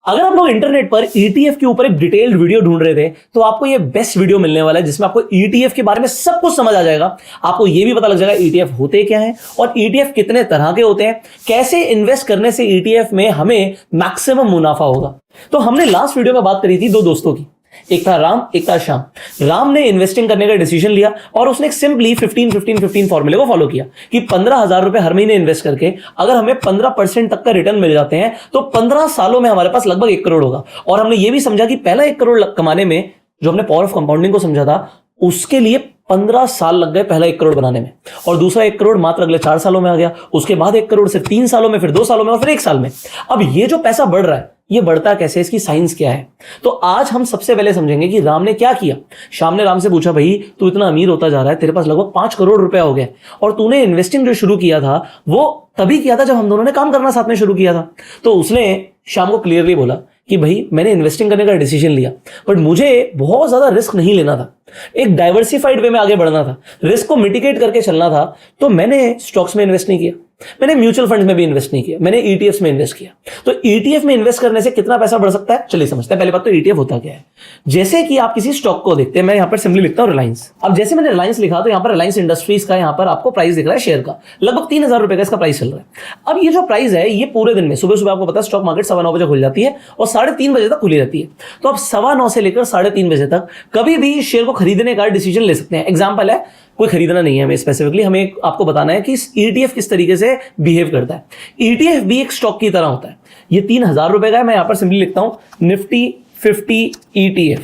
अगर आप लोग इंटरनेट पर ETF के ऊपर एक डिटेल्ड वीडियो ढूंढ रहे थे तो आपको ये बेस्ट वीडियो मिलने वाला है, जिसमें आपको ETF के बारे में सब कुछ समझ आ जाएगा। आपको ये भी पता लग जाएगा ETF होते क्या हैं और ETF कितने तरह के होते हैं, कैसे इन्वेस्ट करने से ETF में हमें मैक्सिमम मुनाफा होगा। तो हमने लास्ट वीडियो में बात करी थी दो दोस्तों की, एक था राम, एक था श्याम। राम ने इन्वेस्टिंग करने का डिसीजन लिया और उसने एक सिंपली 15-15-15 फॉर्मूले को फॉलो किया कि 15,000 रुपए हर महीने इन्वेस्ट करके अगर हमें 15% तक का रिटर्न मिल जाते हैं तो 15 सालों में हमारे पास लगभग 1 करोड़ होगा। और हमने यह भी समझा कि पहला 1 करोड़ कमाने में, जो हमने पावर ऑफ कंपाउंडिंग को समझा था, उसके लिए 15 साल लग गए पहला 1 करोड़ बनाने में, और दूसरा 1 करोड़ मात्र अगले 4 सालों में आ गया। उसके बाद 1 करोड़ सिर्फ 3 सालों में, फिर 2 सालों में और फिर 1 साल में। अब ये जो पैसा बढ़ रहा है, ये बढ़ता कैसे, इसकी साइंस क्या है? तो आज हम सबसे पहले समझेंगे कि राम ने क्या किया। श्याम ने राम से पूछा, भाई तू इतना अमीर होता जा रहा है, तेरे पास लगभग 5 करोड़ रुपया हो गया और तूने इन्वेस्टिंग जो शुरू किया था वो तभी किया था जब हम दोनों ने काम करना साथ में शुरू किया था। तो उसने श्याम को क्लियरली बोला कि भाई मैंने इन्वेस्टिंग करने का डिसीजन लिया, बट मुझे बहुत ज्यादा रिस्क नहीं लेना था, एक डाइवर्सिफाइड वे में आगे बढ़ना था, रिस्क को मिटिगेट करके चलना था। तो मैंने स्टॉक्स में इन्वेस्ट नहीं किया, मैंने म्यूचुअल फंड्स में भी इन्वेस्ट नहीं किया, मैंने ETFs में इन्वेस्ट किया। तो ETF में इन्वेस्ट करने से कितना पैसा बढ़ सकता है, चलिए समझते हैं। पहली बात तो ETF होता क्या है। जैसे कि आप किसी स्टॉक को देखते हैं, मैं यहां पर सिंपली लिखता हूं रिलायंस। अब जैसे मैंने रिलायंस लिखा तो यहां पर रिलायंस इंडस्ट्रीज का यहां पर आपको प्राइस दिख रहा है शेयर का, लगभग 3,000 रुपए का इसका प्राइस चल रहा है। अब ये जो प्राइस है, ये पूरे दिन में सुबह सुबह आपको पता है स्टॉक मार्केट 9:15 बजे खुल जाती है और 3:30 बजे तक खुली रहती है। तो आप 9:15 से लेकर 3:30 बजे तक कभी भी शेयर को खरीदने का डिसीजन ले सकते हैं। एग्जाम्पल है, कोई खरीदना नहीं है हमें स्पेसिफिकली, हमें आपको बताना है कि ETF किस तरीके से बिहेव करता है। ETF भी एक स्टॉक की तरह होता है। ये 3,000 रुपए का है, मैं यहां पर सिंपली लिखता हूं निफ्टी 50 ETF।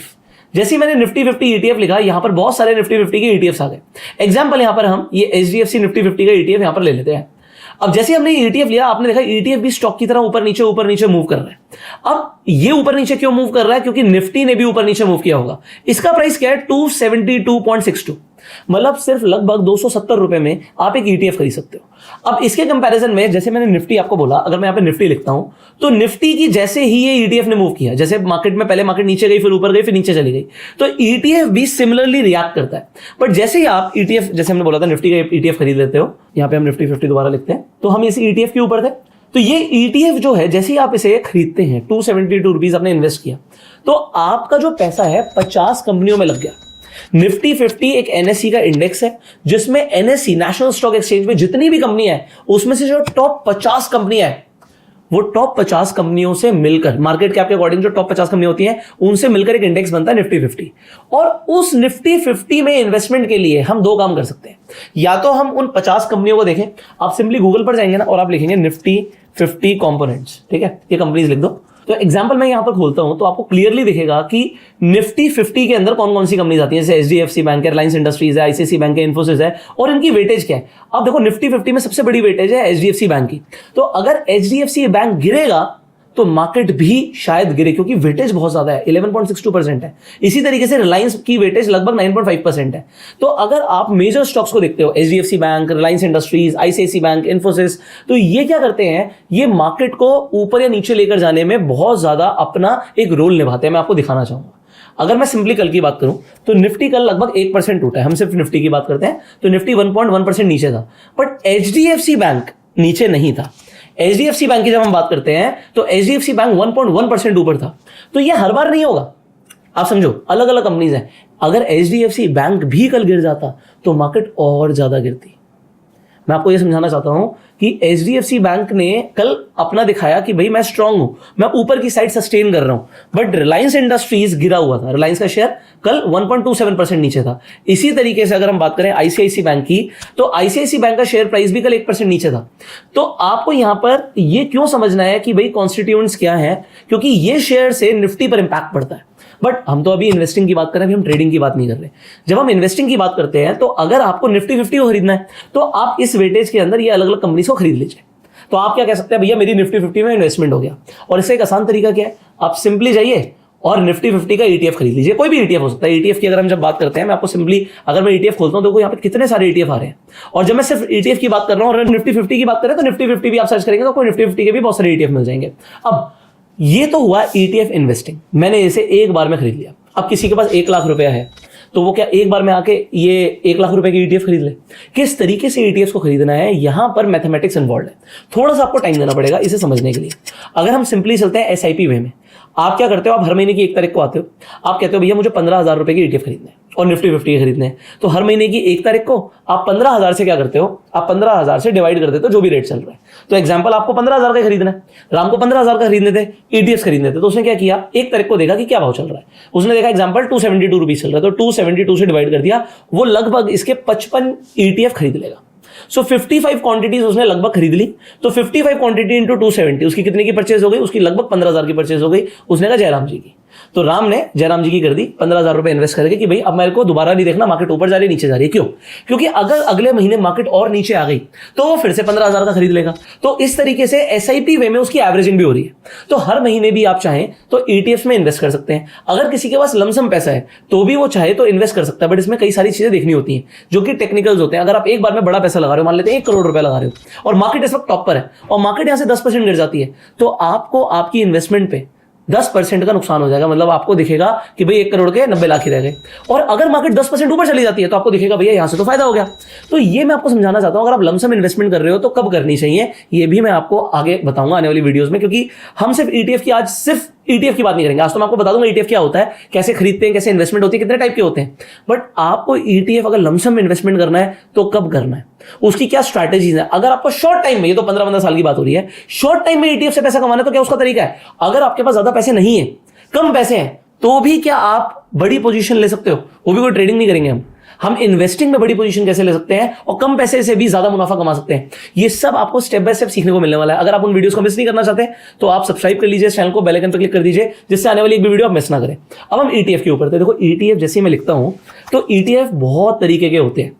जैसे ही मैंने निफ्टी 50 ETF लिखा, यहां पर बहुत सारे निफ्टी 50 के ETFs आ गए। एग्जाम्पल यहां पर हम ये HDFC निफ्टी 50 का ETF यहां पर ले लेते हैं। अब जैसे हमने ETF लिया, आपने देखा ETF भी स्टॉक की तरह ऊपर नीचे मूव कर रहा है। अब ये ऊपर नीचे क्यों मूव कर रहा है? क्योंकि निफ्टी ने भी ऊपर नीचे मूव किया होगा। इसका प्राइस क्या है? 272.62, मतलब सिर्फ लगभग 270 रुपए में आप एक ETF खरीद सकते हो। अब इसके कंपैरिजन में, जैसे मैंने निफ्टी आपको बोला, अगर मैं यहां पे निफ्टी लिखता हूं तो निफ्टी की जैसे ही ये ETF ने मूव किया, जैसे मार्केट में पहले मार्केट नीचे गई, फिर ऊपर गई, फिर नीचे चली गई, तो ETF भी सिमिलरली रिएक्ट करता है। बट जैसे ही आप ETF, जैसे हमने बोला था निफ्टी का ETF खरीद लेते हो, यहां पे हम निफ्टी 50 दोबारा लिखते हैं, तो हम इसी ETF के ऊपर थे। तो ये ETF जो है, जैसे ही आप इसे खरीदते हैं, 272 रुपीज आपने इन्वेस्ट किया, तो आपका जो पैसा है 50 कंपनियों में लग गया। निफ्टी 50 एक NSE का इंडेक्स है, जिसमें NSE नेशनल स्टॉक एक्सचेंज में जितनी भी कंपनियां हैं, उसमें से जो टॉप 50 कंपनियां हैं, वो टॉप 50 कंपनियों से मिलकर, मार्केट कैप के अकॉर्डिंग जो टॉप 50 कंपनियां होती हैं, उनसे मिलकर एक इंडेक्स बनता है निफ्टी 50। और उस निफ्टी 50 में इन्वेस्टमेंट के लिए हम 2 काम कर सकते हैं। या तो हम उन 50 कंपनियों को देखें, आप सिंपली गूगल पर जाएंगे ना और आप लिखेंगे निफ्टी 50 कंपोनेंट्स, ठीक है, ये कंपनीज लिख दो। तो एग्जांपल मैं यहां पर खोलता हूं तो आपको क्लियरली दिखेगा कि निफ्टी 50 के अंदर कौन कौन सी कंपनीज आती हैं, जैसे HDFC बैंक है, रिलायंस इंडस्ट्रीज है, ICICI बैंक है, इन्फोसिस है, और इनकी वेटेज क्या है। अब देखो निफ्टी 50 में सबसे बड़ी वेटेज है HDFC बैंक की। तो अगर HDFC बैंक गिरेगा तो मार्केट भी शायद गिरे, क्योंकि वेटेज बहुत ज्यादा है, 11.62% है। इसी तरीके से रिलायंस की वेटेज लगभग 9.5% है। तो अगर आप मेजर स्टॉक्स को देखते हो, HDFC bank, Reliance industries, ICICI bank, Infosys, तो ये क्या करते हैं, ये मार्केट को ऊपर या नीचे लेकर जाने में बहुत ज्यादा अपना एक रोल निभाते हैं। मैं आपको दिखाना चाहूंगा। अगर मैं सिंपली कल की बात करूं तो निफ्टी कल लगभग 1% टूटा है, हम सिर्फ निफ्टी की बात करते हैं, तो निफ्टी 1.1% नीचे था, बट HDFC बैंक नीचे नहीं था। HDFC बैंक की जब हम बात करते हैं तो HDFC बैंक 1.1% ऊपर था। तो ये हर बार नहीं होगा, आप समझो, अलग अलग कंपनीज हैं। अगर HDFC बैंक भी कल गिर जाता तो मार्केट और ज्यादा गिरती। मैं आपको यह समझाना चाहता हूं कि HDFC बैंक ने कल अपना दिखाया कि भाई मैं स्ट्रांग हूं, मैं ऊपर की साइड सस्टेन कर रहा हूं, बट रिलायंस इंडस्ट्रीज गिरा हुआ था। रिलायंस का शेयर कल 1.27% नीचे था। इसी तरीके से अगर हम बात करें ICICI बैंक की, तो ICICI बैंक का शेयर प्राइस भी कल 1% नीचे था। तो आपको यहां पर यह क्यों समझना है कि भाई कॉन्स्टिट्यूएंट्स क्या है, क्योंकि ये शेयर से निफ्टी पर इंपैक्ट पड़ता है। बट हम तो अभी इन्वेस्टिंग की बात कर रहे हैं, अभी हम ट्रेडिंग की बात नहीं कर रहे। जब हम इन्वेस्टिंग की बात करते हैं तो अगर आपको निफ्टी 50 को खरीदना है तो आप इस वेटेज के अंदर ये अलग अलग कंपनीज को खरीद लीजिए। तो आप क्या कह सकते हैं, भैया मेरी निफ्टी 50 में इन्वेस्टमेंट हो गया। और इसका एक आसान तरीका क्या है, आप सिंपली जाइए और निफ्टी 50 का ETF खरीद लीजिए। कोई भी ETF हो सकता है। ETF की अगर हम जब बात करते हैं, मैं आपको सिंपली, अगर मैं ETF खोलता हूं तो देखो यहाँ पे कितने सारे ETF आ रहे हैं। और जब मैं सिर्फ ETF की बात कर रहा हूं और निफ्टी 50 की बात कर रहे हैं तो निफ्टी 50 भी आप सर्च करेंगे तो कोई निफ्टी 50 के भी बहुत सारे ETF मिल जाएंगे। अब ये तो हुआ ETF इन्वेस्टिंग, मैंने इसे एक बार में खरीद लिया। अब किसी के पास 1 लाख रुपया है तो वो क्या एक बार में आके ये 1 लाख रुपए की ETF खरीद ले? किस तरीके से ETFs को खरीदना है, यहां पर मैथमेटिक्स इन्वॉल्व है। थोड़ा सा आपको टाइम देना पड़ेगा इसे समझने के लिए। अगर हम सिंपली चलते हैं SIP वे में, आप क्या करते हो, आप हर महीने की 1 तारीख को आते हो, आप कहते हो भैया मुझे 15,000 रुपए के ETF खरीदने हैं और निफ्टी 50 के खरीदने हैं। तो हर महीने की 1 तारीख को आप 15,000 से क्या करते हो, आप 15,000 से डिवाइड कर देते हो जो भी रेट चल रहा है। तो एग्जाम्पल, आपको 15,000 का खरीदना है, राम को 15,000 का खरीदने थे, ETFs खरीदने थे, तो उसने क्या किया, 1 तारीख को देखा कि क्या भाव चल रहा है, उसने देखा एग्जाम्पल 272 रुपीज चल रहा है, तो 272 से डिवाइड कर दिया, वो लगभग इसके 55 ETF खरीद लेगा। सो 55 क्वांटिटीज उसने लगभग खरीद ली। तो 55 क्वांटिटी इंटू 270, उसकी कितने की परचेज हो गई, उसकी लगभग 15,000 की परचेज हो गई। उसने कहा जयराम जी की, तो राम ने जयराम जी की कर दी 15,000 रुपए इन्वेस्ट करके कि भाई अब मेरे को दोबारा नहीं देखना मार्केट ऊपर जा रही है नीचे जा रही है। क्यों? क्योंकि अगर अगले महीने मार्केट और नीचे आ गई तो वो फिर से 15,000 का खरीद लेगा। तो इस तरीके से SIP वे में उसकी एवरेजिंग भी हो रही है। तो हर महीने भी आप चाहें तो ETF में इन्वेस्ट कर सकते हैं। अगर किसी के पास लमसम पैसा है तो भी वो चाहे तो इन्वेस्ट कर सकता है, बट इसमें कई सारी चीजें देखनी होती हैं जो कि टेक्निकल्स होते हैं। अगर आप एक बार में बड़ा पैसा लगा रहे हो, मान लेते हैं 1 करोड़ रुपए लगा रहे हो और मार्केट इस वक्त टॉप पर है और मार्केट यहां से 10% गिर जाती है, तो आपको आपकी इन्वेस्टमेंट पे 10% का नुकसान हो जाएगा। मतलब आपको दिखेगा कि भाई 1 करोड़ के 90 लाख ही रह गए। और अगर मार्केट 10% ऊपर चली जाती है तो आपको दिखेगा भैया यहां से तो फायदा हो गया। तो ये मैं आपको समझाना चाहता हूं, अगर आप लमसम इन्वेस्टमेंट कर रहे हो तो कब करनी चाहिए, ये भी मैं आपको आगे बताऊंगा आने वाली वीडियोस में, क्योंकि हम सिर्फ ETF की, आज सिर्फ ETF की बात नहीं करेंगे। आज तो मैं आपको बता दूंगा ETF क्या होता है, कैसे खरीदते हैं, कैसे इन्वेस्टमेंट होती है, कितने टाइप के होते हैं। बट आपको ETF अगर लमसम इन्वेस्टमेंट करना है तो कब करना है, उसकी क्या स्ट्रैटेजीज है। अगर आपको शॉर्ट टाइम में, ये तो 15-15 साल की बात हो रही है, शॉर्ट टाइम में ETF से पैसा कमाना है तो क्या उसका तरीका है। अगर आपके पास ज्यादा पैसे नहीं है, कम पैसे हैं, तो भी क्या आप बड़ी पोजीशन ले सकते हो। वो भी कोई ट्रेडिंग नहीं करेंगे हम इन्वेस्टिंग में बड़ी पोजीशन कैसे ले सकते हैं और कम पैसे से भी ज्यादा मुनाफा कमा सकते हैं। ये सब आपको स्टेप बाय स्टेप सीखने को मिलने वाला है। अगर आप उन वीडियोस को मिस नहीं करना चाहते तो आप सब्सक्राइब कर लीजिए चैनल को, बेल आइकन पर क्लिक कर दीजिए, जिससे आने वाली एक भी वीडियो आप मिस ना करें। अब हम ETF के ऊपर थे। देखो ETF जैसे मैं लिखता हूं तो ETF बहुत तरीके के होते हैं।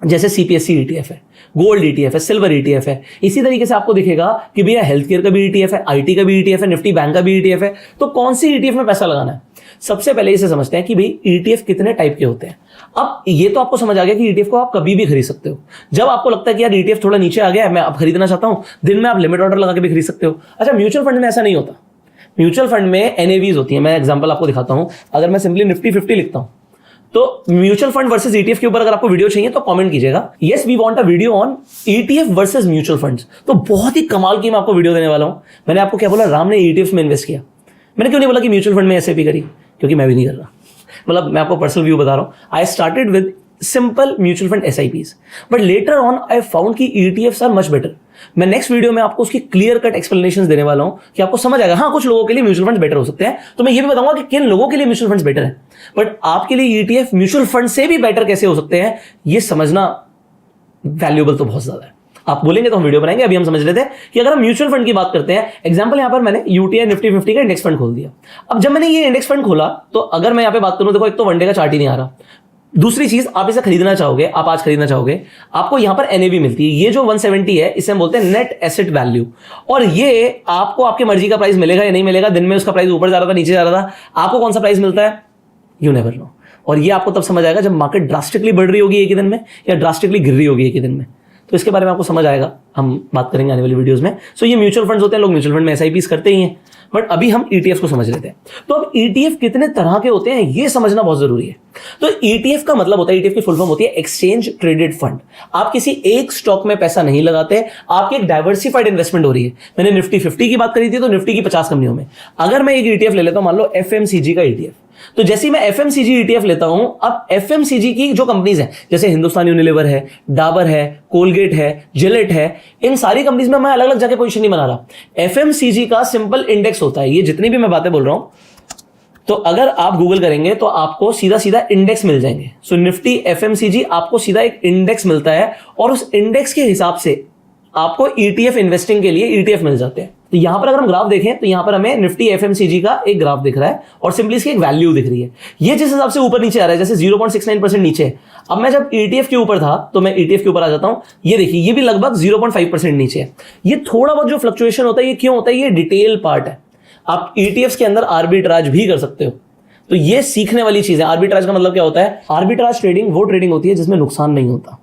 जैसे CPSE ETF है, गोल्ड ETF है, सिल्वर ETF है। इसी तरीके से आपको दिखेगा कि भैया हेल्थ केयर का भी ETF है, IT का भी ETF है, निफ्टी बैंक का भी ETF है। तो कौन सी ETF में पैसा लगाना है, सबसे पहले इसे समझते हैं कि भाई ETF कितने टाइप के होते हैं। अब ये तो आपको समझ आ गया कि ETF को आप कभी भी खरीद सकते हो। जब आपको लगता है कि यार ETF थोड़ा नीचे आ गया है, मैं अब खरीदना चाहता हूं, दिन में आप लिमिट ऑर्डर लगा के भी खरीद सकते हो। अच्छा, म्यूचुअल फंड में ऐसा नहीं होता। म्यूचुअल फंड में NAVs होती है। मैं एग्जांपल आपको दिखाता हूं। अगर मैं सिंपली निफ्टी 50 लिखता हूं तो म्यूचुअल फंड वर्सेस ETF के ऊपर अगर आपको वीडियो चाहिए तो कमेंट कीजिएगा, yes we want a video on ETF versus mutual funds. तो बहुत ही कमाल की मैं आपको वीडियो देने वाला हूं। मैंने आपको क्या बोला, राम ने ETFs में इन्वेस्ट किया। मैंने क्यों नहीं बोला कि म्यूचुअल फंड में SIP करी, क्योंकि मैं भी नहीं कर रहा। मतलब मैं आपको पर्सनल व्यू बता रहा हूं। I started with simple mutual fund SIPs, but later on I found कि ETFs आर मच बेटर। मैं नेक्स्ट वीडियो में आपको उसकी क्लियर कट एक्सप्लेनेशंस देने वाला हूं कि आपको समझ आएगा। हाँ, कुछ लोगों के लिए म्यूचुअल फंड्स बेटर हो सकते हैं, तो मैं ये भी बताऊंगा कि किन लोगों के लिए म्यूचुअल फंड्स बेटर है। बट आपके लिए ETF म्यूचुअल फंड से भी बेटर कैसे हो सकते हैं, ये समझना वैल्यूएबल तो बहुत ज्यादा है। आप बोलेंगे तो हम वीडियो बनाएंगे। अभी हम समझ लेते हैं कि अगर हम म्यूचुअल फंड की बात करते हैं, एग्जांपल यहां पर मैंने UTI निफ्टी 50 का इंडेक्स फंड खोल दिया। अब जब मैंने ये इंडेक्स फंड खोला तो अगर मैं यहां पे बात करूं, देखो एक तो वनडे का चार्ट ही नहीं आ रहा। दूसरी चीज, आप इसे खरीदना चाहोगे, आप आज खरीदना चाहोगे, आपको यहां पर NAV मिलती है। ये जो 170 है इसे हम बोलते हैं नेट एसेट वैल्यू। और ये आपको आपके मर्जी का प्राइस मिलेगा या नहीं मिलेगा। दिन में उसका प्राइस ऊपर जा रहा था, नीचे जा रहा था, आपको कौन सा प्राइस मिलता है, यू नेवर नो। और ये आपको तब समझ आएगा जब मार्केट ड्रास्टिकली बढ़ रही होगी एक ही दिन में या ड्रास्टिकली गिर रही होगी एक ही दिन में। तो इसके बारे में आपको समझ आएगा, हम बात करेंगे आने वाली वीडियोस में। सो ये म्यूचुअल फंड्स होते हैं, लोग म्यूचुअल फंड में SIPs करते ही हैं, बट अभी हम ETF को समझ लेते हैं। तो अब ETF कितने तरह के होते हैं ये समझना बहुत जरूरी है। तो ETF का मतलब होता है, ETF की फुल फॉर्म होती है एक्सचेंज ट्रेडेड फंड। आप किसी एक स्टॉक में पैसा नहीं लगाते, आपकी एक डाइवर्सिफाइड इन्वेस्टमेंट हो रही है। मैंने निफ्टी 50 की बात करी थी, तो निफ्टी की 50 कंपनियों में अगर मैं एक ETF ले लेता हूं, मान लो FMCG का ETF, तो जैसे ही मैं FMCG ETF लेता हूं, अब FMCG की जो कंपनीज हैं, जैसे हिंदुस्तान यूनिलीवर है, डाबर है, कोलगेट है, जिलेट है, इन सारी कंपनीज में मैं अलग अलग जाके पोजीशन नहीं बना रहा। FMCG का सिंपल इंडेक्स होता है। ये जितनी भी मैं बातें बोल रहा हूं, तो अगर आप गूगल करेंगे तो आपको सीधा सीधा इंडेक्स मिल जाएंगे। सो निफ्टी FMCG आपको सीधा एक इंडेक्स मिलता है और उस इंडेक्स के हिसाब से आपको ETF इन्वेस्टिंग के लिए ETF मिल जाते हैं। तो यहां पर अगर हम ग्राफ देखें तो यहां पर हमें निफ्टी FMCG का एक ग्राफ दिख रहा है और सिंपली इसकी एक वैल्यू दिख रही है। ये जिस हिसाब से ऊपर नीचे आ रहा है, जैसे 0.69% नीचे है। अब मैं जब ETF के ऊपर था तो मैं ETF के ऊपर आ जाता हूं, ये देखिए ये भी लगभग 0.5% नीचे है। ये थोड़ा बहुत जो फ्लक्चुएशन होता है, ये क्यों होता है, ये डिटेल पार्ट है। आप ETFs के अंदर आर्बिट्राज भी कर सकते हो, तो ये सीखने वाली चीज है। आर्बिट्राज का मतलब क्या होता है, आर्बिट्राज ट्रेडिंग वो ट्रेडिंग होती है जिसमें नुकसान नहीं होता।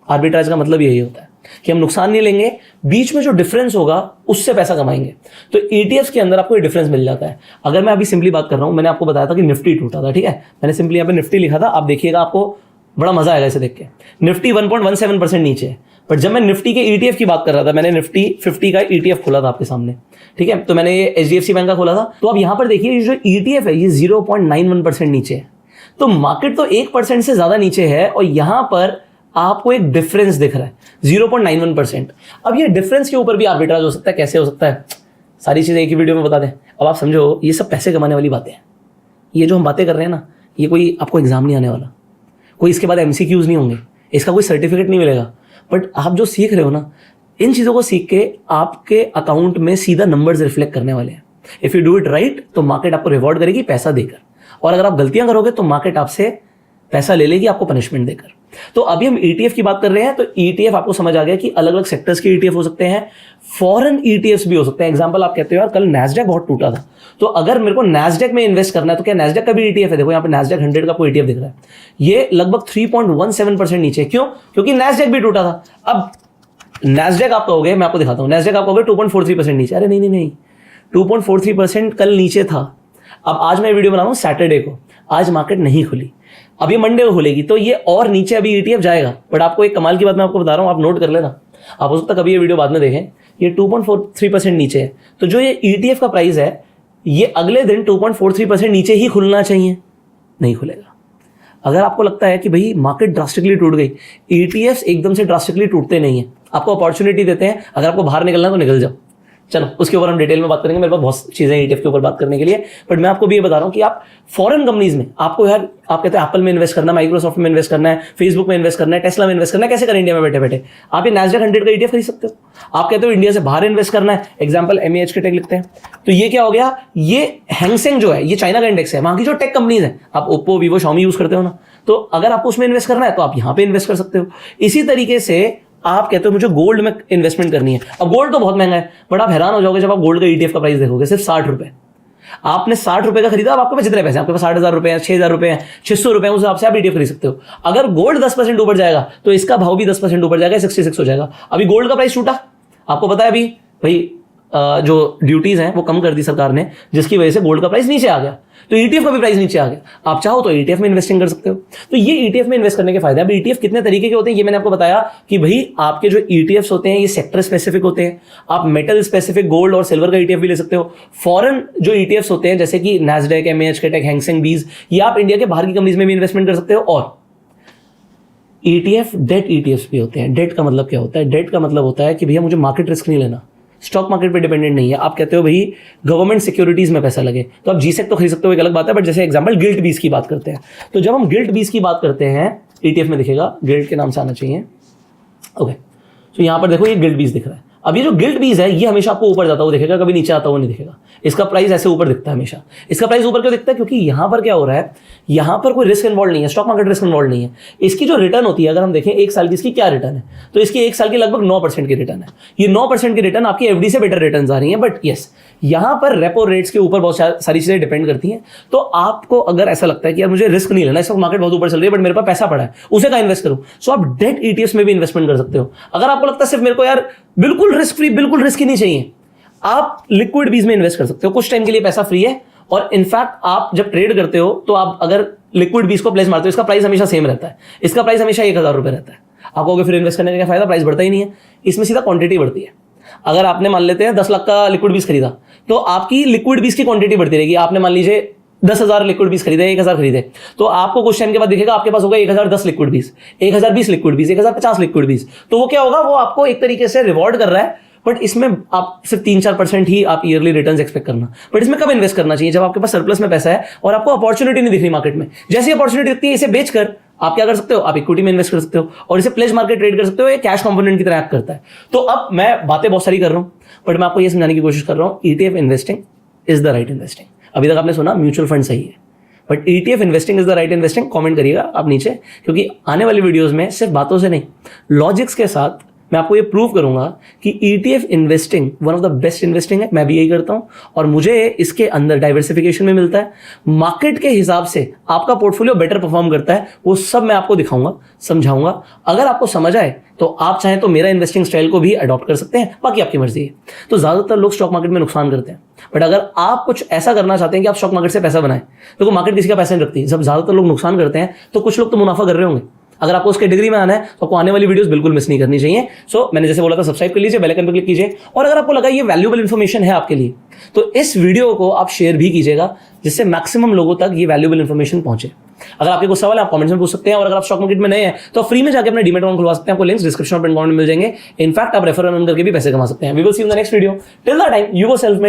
आर्बिट्राज का मतलब यही होता है कि हम नुकसान नहीं लेंगे, बीच में जो डिफरेंस होगा उससे पैसा कमाएंगे। तो ETFs के अंदर आपको ये डिफरेंस मिल जाता है। अगर मैं अभी सिंपली बात कर रहा हूं, मैंने आपको बताया था कि निफ्टी टूटा था, ठीक है, मैंने सिंपली यहां पे निफ्टी लिखा था। आप देखिएगा, आपको बड़ा मजा आएगा इसे देख के। निफ्टी 1.17% नीचे है, बट जब मैं निफ्टी के ETF की बात कर रहा था, मैंने निफ्टी 50 का ETF खोला था आपके सामने, ठीक है, तो मैंने ये HDFC बैंक का खोला था, तो अब यहां पर देखिए जो ETF है ये 0.91% नीचे है, तो मार्केट तो 1% से ज्यादा नीचे है और यहां पर आपको एक डिफरेंस दिख रहा है 0.91%। अब ये डिफरेंस के ऊपर भी आर्बिट्राज हो सकता है, कैसे हो सकता है, सारी चीजें एक ही वीडियो में बता दें। अब आप समझो ये सब पैसे कमाने वाली बातें हैं, ये जो हम बातें कर रहे हैं ना, ये कोई आपको एग्जाम नहीं आने वाला, कोई इसके बाद MCQs नहीं होंगे, इसका कोई सर्टिफिकेट नहीं मिलेगा, बट आप जो सीख रहे हो ना, इन चीज़ों को सीख के आपके अकाउंट में सीधा नंबर्स रिफ्लेक्ट करने वाले हैं। If you do it right तो मार्केट आपको रिवॉर्ड करेगी पैसा देकर, और अगर आप गलतियां करोगे तो मार्केट आपसे पैसा ले लेगी आपको पनिशमेंट देकर। तो अभी हम ETF की बात कर रहे हैं, तो ETF आपको समझ आ गया कि अलग अलग सेक्टर्स के ETF हो सकते हैं, फॉरेन ETFs भी हो सकते हैं। एग्जांपल आप कहते हो यार कल नैस्डैक बहुत टूटा था, तो अगर मेरे को नैस्डैक में इन्वेस्ट करना है तो क्या नैस्डैक का भी ETF है? देखो यहाँ पे नैस्डैक 100 का कोई ETF दिख रहा है, ये लगभग 3.17% नीचे है। क्यों? क्योंकि नैस्डैक भी टूटा था। अब नैस्डैक आप कहोगे, मैं आपको दिखाता हूँ, नैस्डैक आप कहोगे 2.43% नीचे, अरे नहीं, 2.43% कल नीचे था। अब आज मैं वीडियो बना रहा हूँ सैटरडे को, आज मार्केट नहीं खुली, अब ये मंडे को खुलेगी, तो ये और नीचे अभी ETF जाएगा। बट आपको एक कमाल की बात मैं आपको बता रहा हूँ, आप नोट कर लेना, आप हो सकता है कभी ये वीडियो बाद में देखें, ये 2.43% नीचे है, तो जो ये ETF का प्राइस है ये अगले दिन 2.43% नीचे ही खुलना चाहिए, नहीं खुलेगा। अगर आपको लगता है कि भाई मार्केट ड्रास्टिकली टूट गई, ETFs एकदम से ड्रास्टिकली टूटते नहीं है, आपको अपॉर्चुनिटी देते हैं, अगर आपको बाहर निकलना है तो निकल जाओ। चलो उसके ऊपर हम डिटेल में बात करेंगे, मेरे पास बहुत चीज़ें ETF के ऊपर बात करने के लिए, बट मैं आपको भी ये बता रहा हूँ कि आप फॉरेन कंपनीज में, आपको यार आप कहते हैं एप्पल में इन्वेस्ट करना, माइक्रोसॉफ्ट में इन्वेस्ट करना है, फेसबुक में इन्वेस्ट करना है, टेस्ला में इन्वेस्ट करना है, कैसे करें इंडिया में बैठे बैठे? आप ये नैस्डैक 100 का ETF खरीद सकते हो। आप कहते हो इंडिया से बाहर इन्वेस्ट करना है, एग्जाम्पल MEH के टेक लिखते हैं, तो ये क्या हो गया, ये हैंगसेंग जो है ये चाइना का इंडेक्स है, वहाँ की जो टेक कंपनीज है, आप ओप्पो, वीवो, शाओमी यूज करते हो ना, तो अगर आपको उसमें इन्वेस्ट करना है तो आप यहाँ पे इन्वेस्ट कर सकते हो। इसी तरीके से आप कहते हो मुझे गोल्ड में इन्वेस्टमेंट करनी है, अब गोल्ड तो बहुत महंगा है, बट आप हैरान हो जाओगे जब आप गोल्ड का ETF का प्राइस देखोगे, सिर्फ 60 रुपए। आपने 60 रुपए का खरीदा, अब आपके पास जितने पैसे, आपके पास 60,000 रुपए हैं, 6,000 रुपए हैं, 600 रुपए, उस हिसाब से आप ETF खरीद सकते हो। अगर गोल्ड 10% ऊपर जाएगा तो इसका भाव भी 10% ऊपर जाएगा, 66 हो जाएगा। अभी गोल्ड का प्राइस छूटा, आपको पता है अभी भाई जो ड्यूटीज हैं वो कम कर दी सरकार ने, जिसकी वजह से गोल्ड का प्राइस नीचे आ गया, तो ETF का भी प्राइस नीचे आ गया। आप चाहो तो ETF में इन्वेस्टिंग कर सकते हो। तो ये ETF में इन्वेस्ट करने के फायदे। अब ETF कितने तरीके के होते हैं ये मैंने आपको बताया कि भाई आपके जो ETFs होते हैं ये सेक्टर स्पेसिफिक होते हैं। आप मेटल स्पेसिफिक गोल्ड और सिल्वर का ETF भी ले सकते हो। फॉरेन जो ETFs होते हैं जैसे कि नैस्डैक, MEH के टेक, हैंगसेंग बीज, ये आप इंडिया के बाहर की कंपनीज में भी इन्वेस्टमेंट कर सकते हो। और ETF डेट ETFs भी होते हैं। डेट का मतलब क्या होता है? डेट का मतलब होता है कि भैया मुझे मार्केट रिस्क नहीं लेना, स्टॉक मार्केट पे डिपेंडेंट नहीं है। आप कहते हो भाई गवर्नमेंट सिक्योरिटीज में पैसा लगे, तो आप GSEC तो खरीद सकते हो, एक अलग बात है, बट जैसे एग्जांपल गिल्ट बीज की बात करते हैं, तो जब हम गिल्ट बीज की बात करते हैं ETF में दिखेगा, गिल्ट के नाम से आना चाहिए। ओके, तो यहां पर देखो ये गिल्ट बीज दिख रहा है। अब ये जो गिल्ट बीज है ये हमेशा आपको ऊपर जाता हुआ दिखेगा, कभी नीचे आता हुआ नहीं दिखेगा। इसका प्राइस ऐसे ऊपर दिखता है हमेशा। इसका प्राइस ऊपर क्यों दिखता है? क्योंकि यहां पर क्या हो रहा है, यहां पर कोई रिस्क इन्वॉल्व नहीं है, स्टॉक मार्केट रिस्क इन्वॉल्व नहीं है। इसकी जो रिटर्न होती है, अगर हम देखें एक साल की इसकी क्या रिटर्न है, तो इसकी एक साल की लगभग 9% की रिटर्न है। ये 9% की रिटर्न आपकी FD से बेटर रिटर्न आ रही है। बट यस, यहां पर रेपो रेट्स के ऊपर बहुत सारी चीजें डिपेंड करती हैं। तो आपको अगर ऐसा लगता है कि यार मुझे रिस्क नहीं लेना, स्टॉक मार्केट बहुत ऊपर चल रही है बट मेरे पास पैसा पड़ा है, उसे कहाँ इन्वेस्ट करूं, सो आप डेट ETFs में भी इन्वेस्टमेंट कर सकते हो। अगर आपको लगता है सिर्फ मेरे को यार बिल्कुल रिस्क फ्री, बिल्कुल रिस्क ही नहीं चाहिए, आप लिक्विड बीज में इन्वेस्ट कर सकते हो। कुछ टाइम के लिए पैसा फ्री है, और इनफैक्ट आप जब ट्रेड करते हो तो आप अगर लिक्विड बीज को प्लेस मारते हो, इसका प्राइस हमेशा सेम रहता है, इसका प्राइस हमेशा 1,000 रुपए रहता है। आप कहोगे फिर इन्वेस्ट करने का क्या फायदा, प्राइस बढ़ता ही नहीं है। इसमें सीधा क्वांटिटी बढ़ती है। अगर आपने मान लेते हैं 10 लाख का लिक्विड बीज खरीदा, तो आपकी लिक्विड बीज की क्वांटिटी बढ़ती रहेगी। आपने मान लीजिए 10,000 लिक्विड बीज खरीदे, 1,000 खरीदे, तो आपको कुछ टाइम के बाद दिखेगा आपके पास होगा 1,010 लिक्विड बीज, 1,020 लिक्विड बीज, 1,050 लिक्विड बीज। तो वो क्या होगा, वो आपको एक तरीके से रिवॉर्ड कर रहा है। बट इसमें आप सिर्फ 3-4% ही आप ईयरली रिटर्न्स एक्सपेक्ट करना। बट इसमें कब इन्वेस्ट करना चाहिए? जब आपके पास सरप्लस में पैसा है और आपको अपॉर्चुनिटी नहीं दिख रही मार्केट में। जैसी अपॉर्चुनिटी दिखती है, इसे बेचकर आप क्या कर सकते हो, आप इक्विटी में इन्वेस्ट कर सकते हो और इसे प्लेज मार्केट ट्रेड कर सकते हो। ये कैश कंपोनेंट की तरह एक्ट करता है। तो अब मैं बातें बहुत सारी कर रहा हूं, बट मैं आपको ये समझाने की कोशिश कर रहा हूं, ETF investing is the right investing. अभी तक आपने सुना म्यूचुअल फंड सही है, but ETF investing is the right investing. Comment करिएगा आप नीचे, क्योंकि आने वाली वीडियोस में सिर्फ बातों से नहीं, लॉजिक्स के साथ मैं आपको ये प्रूव करूंगा कि ETF investing one of the best investing है। मैं भी यही करता हूं और मुझे इसके अंदर डाइवर्सिफिकेशन में मिलता है। मार्केट के हिसाब से आपका पोर्टफोलियो बेटर परफॉर्म करता है, वो सब मैं आपको दिखाऊंगा, समझाऊंगा। अगर आपको समझ आए तो आप चाहें तो मेरा इन्वेस्टिंग स्टाइल को भी अडॉप्ट कर सकते हैं, बाकी आपकी मर्जी है। तो ज्यादातर लोग स्टॉक मार्केट में नुकसान करते हैं, बट अगर आप कुछ ऐसा करना चाहते हैं कि आप स्टॉक मार्केट से पैसा बनाएं, तो मार्केट किसी का पैसा नहीं रखती। जब ज्यादातर लोग नुकसान करते हैं तो कुछ लोग तो मुनाफा कर रहे होंगे। अगर आपको उस कैटेगरी में आना है तो आपको आने वाली वीडियोस बिल्कुल मिस नहीं करनी चाहिए। सो मैंने जैसे बोला था, सब्सक्राइब कर लीजिए, बेल आइकन पर क्लिक कीजिए, और अगर आपको लगा ये वैल्यूएबल इंफॉर्मेशन है आपके लिए तो इस वीडियो को आप शेयर भी कीजिएगा, जिससे मैक्सिमम लोगों तक ये वैल्यूएबल इंफॉर्मेशन पहुंचे। अगर आपके कुछ सवाल है आप कमेंट्स में पूछ सकते हैं, और अगर आप स्टॉक मार्केट में नए हैं तो फ्री में जाकर अपने डीमैट अकाउंट खुलवा सकते हैं। आपको लिंक्स डिस्क्रिप्शन और पिन कमेंट में मिल जाएंगे। इनफैक्ट आप रेफरल करके भी पैसे कमा सकते हैं। We will see you in the next video. Till the time you go self made.